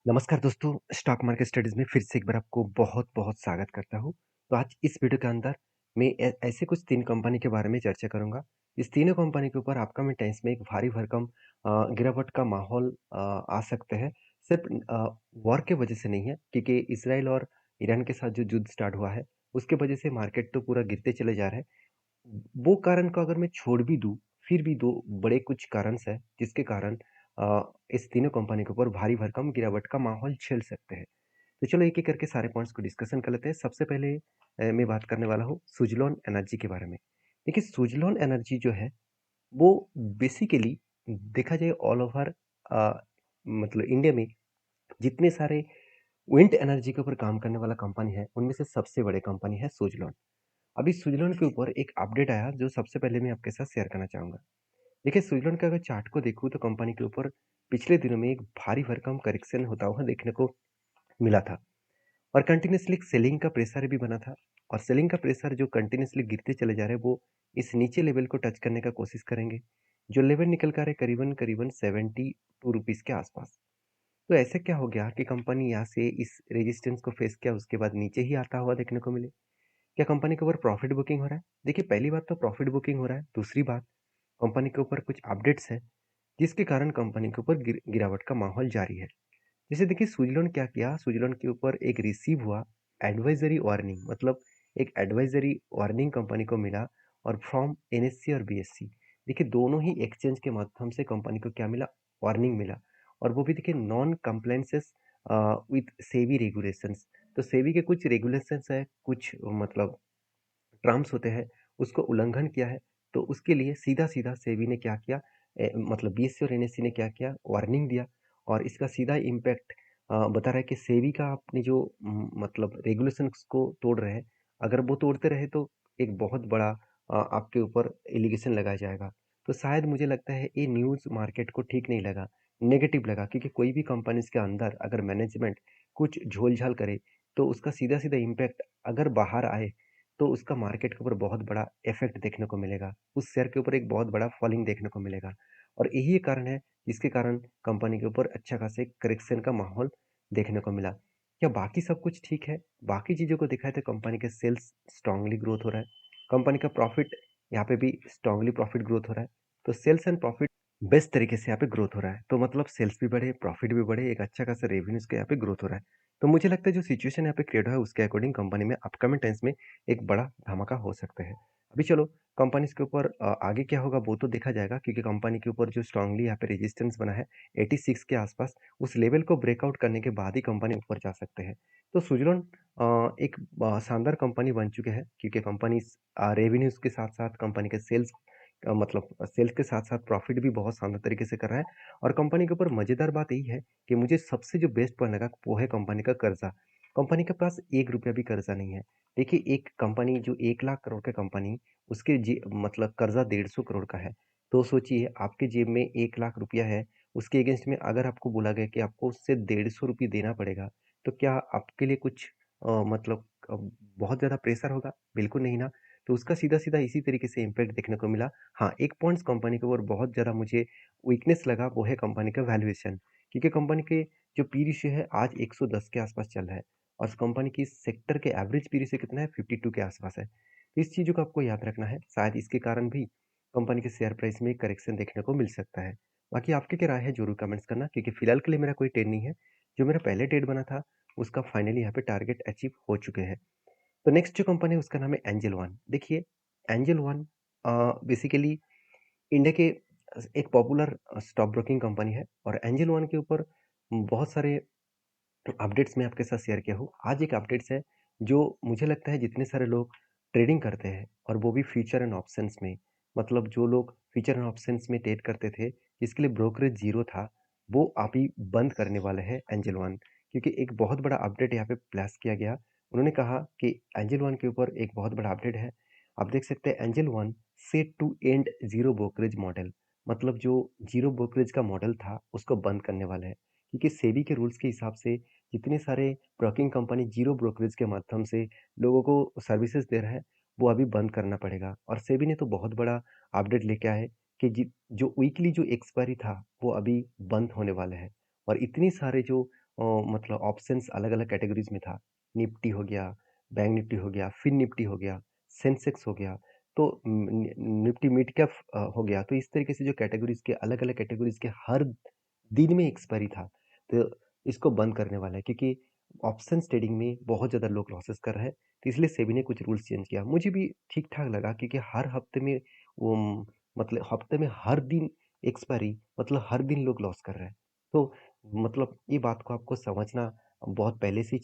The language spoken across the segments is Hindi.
नमस्कार दोस्तों, स्टॉक मार्केट स्टडीज़ में फिर से एक बार आपको बहुत-बहुत स्वागत करता हूँ। तो आज इस वीडियो के अंदर मैं ऐसे कुछ 3 कंपनी के बारे में चर्चा करूँगा। इस तीनों कंपनी के ऊपर अपकमिंग टाइम्स में एक भारी भरकम गिरावट का माहौल आ सकते हैं। सिर्फ़ वॉर के वजह से नहीं है, क्योंकि इज़राइल और ईरान के साथ जो युद्ध स्टार्ट हुआ है, उसके वजह से मार्केट तो पूरा गिरते चले जा रहा है। वो कारण को अगर मैं छोड़ भी दूँ, फिर भी 2 बड़े कुछ कारणस हैं, जिसके कारण इस तीनों कंपनी के ऊपर भारी भरकम गिरावट का माहौल झेल सकते हैं। तो चलो एक-एक करके सारे पॉइंट्स को डिस्कशन कर लेते हैं। सबसे पहले मैं बात करने वाला हूँ सुज़लोन एनर्जी के बारे में। देखिए सुज़लोन एनर्जी जो है, वो बेसिकली देखा जाए ऑल ओवर अ, मतलब इंडिया में जितने सारे विंड एनर्जी के ऊपर काम करने वाला कंपनी है, उनमें से सबसे बड़ी कंपनी है सुज़लोन। अभी सुज़लोन के ऊपर एक अपडेट आया जो सबसे पहले मैं आपके साथ शेयर करना चाहूँगा। देखिए स्विट्ज़रलैंड का अगर चार्ट को देखूँ तो कंपनी के ऊपर पिछले दिनों में एक भारी भरकम करेक्शन होता हुआ देखने को मिला था और कंटिन्यूअसली सेलिंग का प्रेशर भी बना था और सेलिंग का प्रेशर जो कंटिन्यूअसली गिरते चले जा रहे हैं वो इस नीचे लेवल को टच करने का कोशिश करेंगे। जो लेवल निकल कर है करीबन 72 रुपीज़ के आसपास। तो ऐसे क्या हो गया कि कंपनी यहाँ से इस रेजिस्टेंस को फेस किया उसके बाद नीचे ही आता हुआ देखने को मिले। क्या कंपनी के ऊपर प्रॉफिट बुकिंग हो रहा है? देखिए पहली बात तो प्रॉफिट बुकिंग हो रहा है। दूसरी बात कंपनी के ऊपर कुछ अपडेट्स हैं जिसके कारण कंपनी के ऊपर गिरावट का माहौल जारी है। जैसे देखिए स्विट्ज़रलैंड क्या किया, स्विट्ज़रलैंड के ऊपर एक रिसीव हुआ एडवाइजरी वार्निंग, मतलब एक एडवाइजरी वार्निंग कंपनी को मिला और फ्रॉम एनएससी और बीएससी। देखिए दोनों ही एक्सचेंज के माध्यम से कंपनी को क्या मिला, वार्निंग मिला और वो भी देखिए non compliances with SEBI regulations. तो सेबी के कुछ रेगुलेशंस है, कुछ मतलब टर्म्स होते हैं, उसको उल्लंघन किया है, तो उसके लिए सीधा-सीधा सेबी ने क्या किया, मतलब बीएसई और एनएसई ने क्या किया, वार्निंग दिया और इसका सीधा इम्पैक्ट बता रहा है कि सेबी का आपने जो मतलब रेगुलेशंस को तोड़ रहे हैं, अगर वो तोड़ते रहे तो एक बहुत बड़ा आपके ऊपर एलिगेशन लगाया जाएगा। तो शायद मुझे लगता है ये न्यूज़ मार्केट को ठीक नहीं लगा, नेगेटिव लगा क्योंकि कोई भी कंपनीज़ के अंदर अगर मैनेजमेंट कुछ झोल-झाल करे, तो उसका सीधा-सीधा इम्पैक्ट अगर बाहर आए तो उसका मार्केट के ऊपर बहुत बड़ा इफ़ेक्ट देखने को मिलेगा। उस शेयर के ऊपर एक बहुत बड़ा फॉलिंग देखने को मिलेगा और यही एक कारण है जिसके कारण कंपनी के ऊपर अच्छा खासा एक करेक्शन का माहौल देखने को मिला। क्या बाकी सब कुछ ठीक है? बाकी चीज़ों को देखा है तो कंपनी के सेल्स स्ट्रांगली ग्रोथ हो रहा है। कंपनी का प्रॉफिट यहाँ पे भी स्ट्रांगली प्रॉफिट ग्रोथ हो रहा है। तो सेल्स एंड प्रॉफिट बेस्ट तरीके से यहाँ पे ग्रोथ हो रहा है। तो मतलब सेल्स भी बढ़े, प्रॉफिट भी बढ़े, एक अच्छा खासा रेवेन्यूज़ का यहाँ पे ग्रोथ हो रहा है। तो मुझे लगता है जो सिचुएशन यहाँ पे क्रिएट हुआ है उसके अकॉर्डिंग कंपनी में अपकमिंग टाइम्स में एक बड़ा धमाका हो सकता है। अभी चलो कंपनीज़ के ऊपर आगे क्या होगा वो तो देखा जाएगा क्योंकि कंपनी के ऊपर जो स्ट्रांगली यहाँ पे रेजिस्टेंस बना है 86 के आसपास, उस लेवल को ब्रेकआउट करने के बाद ही कंपनी ऊपर जा सकते हैं। तो सुज़लोन एक शानदार कंपनी बन चुके हैं क्योंकि कंपनी रेवेन्यूज़ के साथ-साथ कंपनी के सेल्स मतलब सेल्स के साथ-साथ प्रॉफिट भी बहुत शानदार तरीके से कर रहा है और कंपनी के ऊपर मज़ेदार बात यही है कि मुझे सबसे जो बेस्ट पॉइंट लगा वो है कंपनी का कर्ज़ा। कंपनी के पास 1 रुपया भी कर्ज़ा नहीं है। देखिए एक कंपनी जो 1 लाख करोड़ की कंपनी उसके जी मतलब कर्ज़ा 150 करोड़ का है। तो सोचिए आपके जेब में 1 लाख रुपया है, उसके अगेंस्ट में अगर आपको बोला गया कि आपको उससे 150 रुपये देना पड़ेगा, तो क्या आपके लिए कुछ मतलब बहुत ज़्यादा प्रेशर होगा? बिल्कुल नहीं ना। तो उसका सीधा-सीधा इसी तरीके से इम्पैक्ट देखने को मिला। हाँ, एक पॉइंट्स कंपनी के ऊपर बहुत ज़्यादा मुझे वीकनेस लगा वो है कंपनी का वैल्यूएशन। क्योंकि कंपनी के जो पी रेशियो है आज 110 के आसपास चल रहा है और उस कंपनी की सेक्टर के एवरेज पी रेशियो कितना है 52 के आसपास है। तो इस चीज़ों को आपको याद रखना है, शायद इसके कारण भी कंपनी के शेयर प्राइस में करेक्शन देखने को मिल सकता है। बाकी आपकी क्या राय है ज़रूर कमेंट्स करना क्योंकि फिलहाल के लिए मेरा कोई ट्रेड नहीं है। जो मेरा पहले ट्रेड बना था उसका फाइनली यहाँ पे टारगेट अचीव हो चुके हैं। तो नेक्स्ट जो कंपनी है उसका नाम है एंजल वन। देखिए एंजल वन बेसिकली इंडिया के एक पॉपुलर स्टॉक ब्रोकिंग कंपनी है और एंजल वन के ऊपर बहुत सारे अपडेट्स मैं आपके साथ शेयर किया हूँ। आज एक अपडेट्स है जो मुझे लगता है जितने सारे लोग ट्रेडिंग करते हैं और वो भी फ्यूचर एंड ऑप्शंस में, मतलब जो लोग फ्यूचर एंड ऑप्शंस में ट्रेड करते थे जिसके लिए ब्रोकरेज ज़ीरो था, वो अभी बंद करने वाले हैं एंजल वन क्योंकि एक बहुत बड़ा अपडेट यहाँ पे फ्लैश किया गया। उन्होंने कहा कि एंजल वन के ऊपर एक बहुत बड़ा अपडेट है। आप देख सकते हैं Angel One set two and zero brokerage model, मतलब जो ज़ीरो ब्रोकरेज का मॉडल था उसको बंद करने वाले हैं। क्योंकि सेबी के रूल्स के हिसाब से जितने सारे ब्रोकिंग कंपनी ज़ीरो ब्रोकरेज के माध्यम से लोगों को सर्विसेज़ दे रहा है, वो अभी बंद करना पड़ेगा और सेबी ने तो बहुत बड़ा अपडेट लेके आए कि जो वीकली जो एक्सपायरी था, वो अभी बंद होने वाला है और इतनी सारे जो मतलब ऑप्शंस अलग-अलग कैटेगरीज़ में था। निफ्टी हो गया, बैंक निफ्टी हो गया, फिन निफ्टी हो गया, सेंसेक्स हो गया, तो निफ्टी मिड कैप हो गया। तो इस तरीके से जो कैटेगरीज़ के अलग-अलग कैटेगरीज़ के हर दिन में एक्सपायरी था। तो इसको बंद करने वाला है, क्योंकि ऑप्शंस ट्रेडिंग में बहुत ज़्यादा लोग लॉसेस कर रहे हैं, तो इसलिए सेबी ने कुछ रूल्स चेंज किया। मुझे भी ठीक-ठाक लगा, क्योंकि हर हफ्ते में वो मतलब हफ्ते में हर दिन एक्सपायरी, मतलब हर दिन लोग लॉस कर रहे हैं। तो मतलब ये बात को आपको समझना बहुत पहले से ही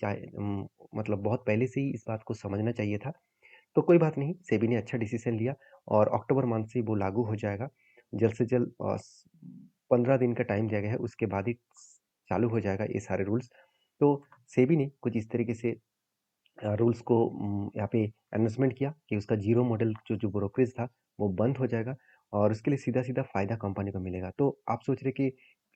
मतलब बहुत पहले से ही इस बात को समझना चाहिए था। तो कोई बात नहीं, सेबी ने अच्छा डिसीजन लिया और अक्टूबर मंथ से वो लागू हो जाएगा। जल्द से जल्द 15 दिन का टाइम दिया गया है, उसके बाद ही चालू हो जाएगा ये सारे रूल्स। तो सेबी ने कुछ इस तरीके से रूल्स को यहाँ पे अनाउंसमेंट किया कि उसका जीरो मॉडल जो ब्रोकरेज था वो बंद हो जाएगा, और उसके लिए सीधा-सीधा फ़ायदा कंपनी को मिलेगा। तो आप सोच रहे कि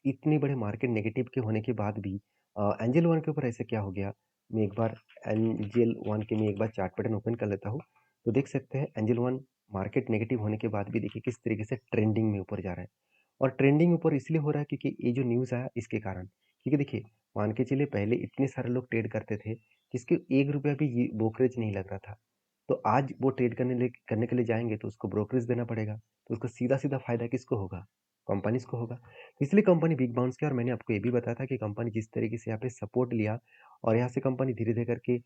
इतने बड़े मार्केट नेगेटिव के होने के बाद भी एंजल वन के ऊपर ऐसा क्या हो गया? मैं एक बार एंजल वन के मैं एक बार चार्ट पैटर्न ओपन कर लेता हूँ। तो देख सकते हैं एंजल वन मार्केट नेगेटिव होने के बाद भी देखिए किस तरीके से ट्रेंडिंग में ऊपर जा रहा है। और ट्रेंडिंग ऊपर इसलिए हो रहा है क्योंकि ये जो न्यूज़ आया इसके कारण। क्योंकि देखिए, मान के चलिए पहले इतने सारे लोग ट्रेड करते थे, जिसके ₹1 भी ये ब्रोकरेज नहीं लग रहा था। तो आज वो ट्रेड करने के लिए जाएँगे तो उसको ब्रोकरेज देना पड़ेगा। तो उसका सीधा-सीधा फ़ायदा किसको होगा? कंपनीज़ को होगा। इसलिए कंपनी बिग बाउंस किया, और मैंने आपको ये भी बताया था कि कंपनी जिस तरीके से यहाँ पे सपोर्ट लिया और यहाँ से कंपनी धीरे-धीरे करके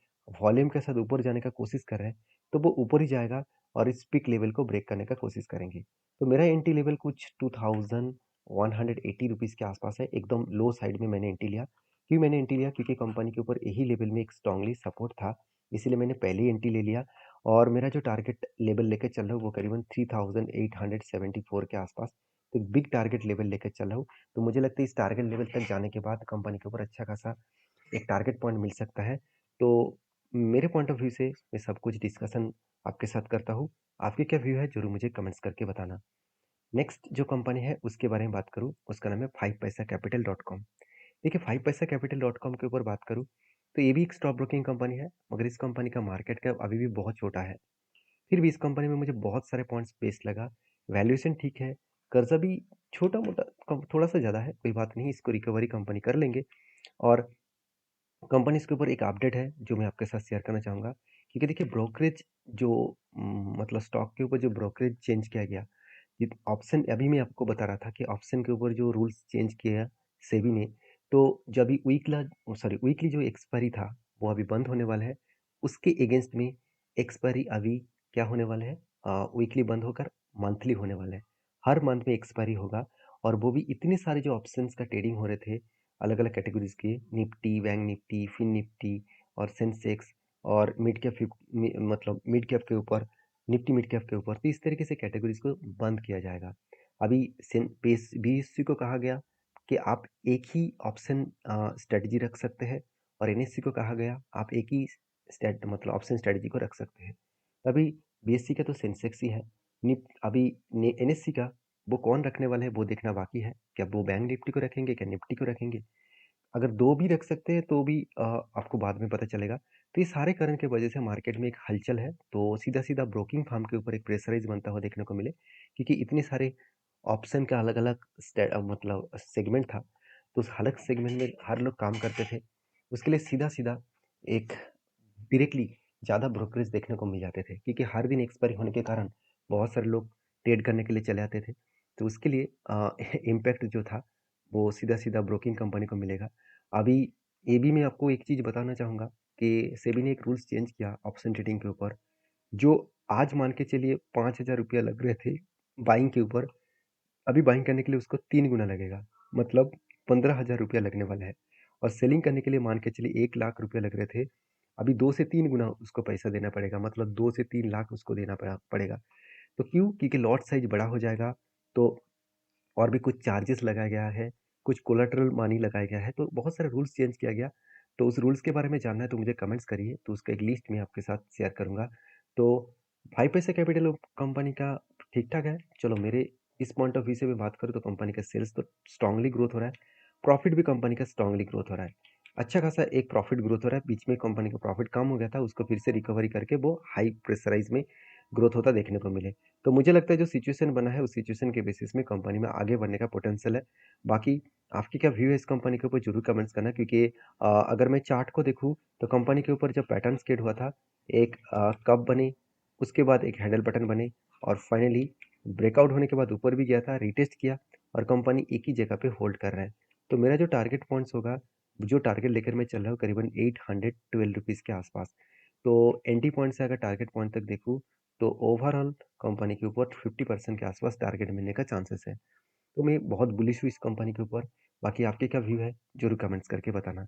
वॉल्यूम के साथ ऊपर जाने का कोशिश कर रहे हैं, तो वो ऊपर ही जाएगा और इस पीक लेवल को ब्रेक करने का कोशिश करेंगे। तो मेरा एंट्री लेवल कुछ ₹2180 के आसपास है, एकदम लो साइड में मैंने एंट्री लिया। क्यों मैंने एंट्री लिया? क्योंकि कंपनी के ऊपर यही लेवल में एक स्ट्रांगली सपोर्ट था, इसीलिए मैंने पहले ही एंट्री ले लिया। और मेरा जो टारगेट लेवल लेके चल रहा हूँ वो करीबन 3874 के आसपास, तो बिग टारगेट लेवल लेके चल रहा हूँ। तो मुझे लगता है इस टारगेट लेवल तक जाने के बाद कंपनी के ऊपर अच्छा खासा एक टारगेट पॉइंट मिल सकता है। तो मेरे पॉइंट ऑफ व्यू से मैं सब कुछ डिस्कशन आपके साथ करता हूँ। आपके क्या व्यू है ज़रूर मुझे कमेंट्स करके बताना। नेक्स्ट जो कंपनी है उसके बारे में बात करूँ, उसका नाम है 5paisa capital.com। देखिए, 5paisa capital.com के ऊपर बात करूँ तो ये भी एक स्टॉक ब्रोकिंग कंपनी है, मगर इस कंपनी का मार्केट कैप अभी भी बहुत छोटा है। फिर भी इस कंपनी में मुझे बहुत सारे पॉइंट्स बेस्ट लगा। वैल्यूएशन ठीक है, कर्जा भी छोटा-मोटा कम थोड़ा-सा ज़्यादा है, कोई बात नहीं, इसको रिकवरी कंपनी कर लेंगे। और कंपनीज़ के ऊपर एक अपडेट है जो मैं आपके साथ शेयर करना चाहूँगा, क्योंकि देखिए ब्रोकरेज जो मतलब स्टॉक के ऊपर जो ब्रोकरेज चेंज किया गया, ये ऑप्शन अभी मैं आपको बता रहा था कि ऑप्शन के ऊपर जो रूल्स चेंज किया सेबी ने, तो जो अभी वीकली जो एक्सपायरी था, वो अभी बंद होने वाला है। उसके अगेंस्ट में एक्सपायरी अभी क्या होने वाला है, वीकली बंद होकर मंथली होने वाला है। हर मंथ में एक्सपायरी होगा, और वो भी इतने सारे जो ऑप्शंस का ट्रेडिंग हो रहे थे, अलग-अलग कैटेगरीज़ के, निफ्टी, बैंक निफ्टी, फिन निफ्टी और सेंसेक्स और मिड कैप मतलब मिड कैप के ऊपर, निफ्टी मिड कैप के ऊपर, तो इस तरीके से कैटेगरीज़ को बंद किया जाएगा। अभी बीएससी को कहा गया कि आप एक ही ऑप्शन स्ट्रेटजी रख सकते हैं, और एनएससी को कहा गया आप एक ही ऑप्शन स्ट्रेटजी को रख सकते हैं। अभी बीएससी का तो सेंसेक्स ही है। अभी एनएससी का वो कौन रखने वाला है वो देखना बाकी है। क्या वो बैंक निफ्टी को रखेंगे, क्या निफ्टी को रखेंगे? अगर 2 भी रख सकते हैं तो भी आपको बाद में पता चलेगा। तो ये सारे कारण की वजह से मार्केट में एक हलचल है, तो सीधा-सीधा ब्रोकिंग फर्म के ऊपर एक प्रेशराइज़ बनता हुआ देखने को मिले, क्योंकि इतने सारे ऑप्शन का अलग-अलग मतलब सेगमेंट था, तो उस अलग सेगमेंट में हर लोग काम करते थे। उसके लिए सीधा-सीधा एक डायरेक्टली ज़्यादा ब्रोकरेज देखने को मिल जाते थे, क्योंकि हर दिन एक्सपायरी होने के कारण बहुत सारे लोग ट्रेड करने के लिए चले आते थे। तो उसके लिए इम्पैक्ट जो था वो सीधा-सीधा ब्रोकिंग कंपनी को मिलेगा। अभी ये भी मैं आपको एक चीज़ बताना चाहूँगा कि सेबी ने एक रूल्स चेंज किया ऑप्शन ट्रेडिंग के ऊपर, जो आज मान के चलिए ₹5000 लग रहे थे बाइंग के ऊपर, अभी बाइंग करने के लिए उसको 3 गुना लगेगा, मतलब ₹15,000 लगने वाला है। और सेलिंग करने के लिए मान के चलिए ₹1,00,000 लग रहे थे, अभी 2 से 3 गुना उसको पैसा देना पड़ेगा, मतलब 2 से 3 लाख उसको देना पड़ेगा। तो क्यों? क्योंकि लॉट साइज़ बड़ा हो जाएगा, तो और भी कुछ चार्जेस लगाया गया है, कुछ कोलेटरल मनी लगाया गया है, तो बहुत सारे रूल्स चेंज किया गया। तो उस रूल्स के बारे में जानना है तो मुझे कमेंट्स करिए, तो उसका एक लिस्ट मैं आपके साथ शेयर करूँगा। तो 5 पैसा कैपिटल कंपनी का ठीक-ठाक है। चलो, मेरे इस पॉइंट ऑफ व्यू से मैं बात करूँ तो कंपनी का सेल्स तो स्ट्रांगली ग्रोथ हो रहा है, प्रॉफिट भी कंपनी का स्ट्रांगली ग्रोथ हो रहा है। अच्छा खासा एक प्रॉफिट ग्रोथ हो रहा है, बीच में कंपनी का प्रॉफिट कम हो गया था, उसको फिर से रिकवरी करके वो हाई प्रेशराइज़ में ग्रोथ होता देखने को मिले। तो मुझे लगता है जो सिचुएशन बना है, उस सिचुएशन के बेसिस में कंपनी में आगे बढ़ने का पोटेंशियल है। बाकी आपकी क्या व्यू है इस कंपनी के ऊपर ज़रूर कमेंट्स करना, क्योंकि अगर मैं चार्ट को देखूँ तो कंपनी के ऊपर जब पैटर्न स्केट हुआ था, एक कप बनी, उसके बाद एक हैंडल बटन बने और फाइनली ब्रेकआउट होने के बाद ऊपर भी गया था, रीटेस्ट किया और कंपनी एक ही जगह पे होल्ड कर रहा है। तो मेरा जो टारगेट पॉइंट्स होगा, जो टारगेट लेकर मैं चल रहा हूँ करीबन ₹812 के आसपास। तो एंट्री पॉइंट से अगर टारगेट पॉइंट तक देखूँ तो ओवरऑल कंपनी के ऊपर 50% के आसपास टारगेट मिलने का चांसेस है। तो मैं बहुत बुलिश हूँ इस कंपनी के ऊपर। बाकी आपके क्या व्यू है? ज़रूर कमेंट्स करके बताना।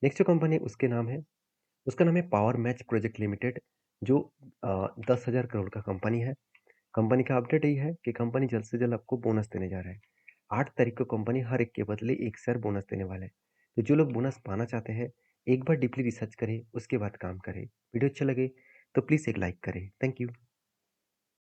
नेक्स्ट जो कंपनी है उसका नाम है पावर मैच प्रोजेक्ट लिमिटेड, जो 10,000 करोड़ का कंपनी है। कंपनी का अपडेट यही है कि कंपनी जल्द से जल्द आपको बोनस देने जा रहा है। 8 तारीख को कंपनी हर एक के बदले 1 शेयर बोनस देने वाला है। तो जो लोग बोनस पाना चाहते हैं, एक बार डीपली रिसर्च करें, उसके बाद काम करें। वीडियो अच्छा लगे तो प्लीज़ एक लाइक करें। Thank you.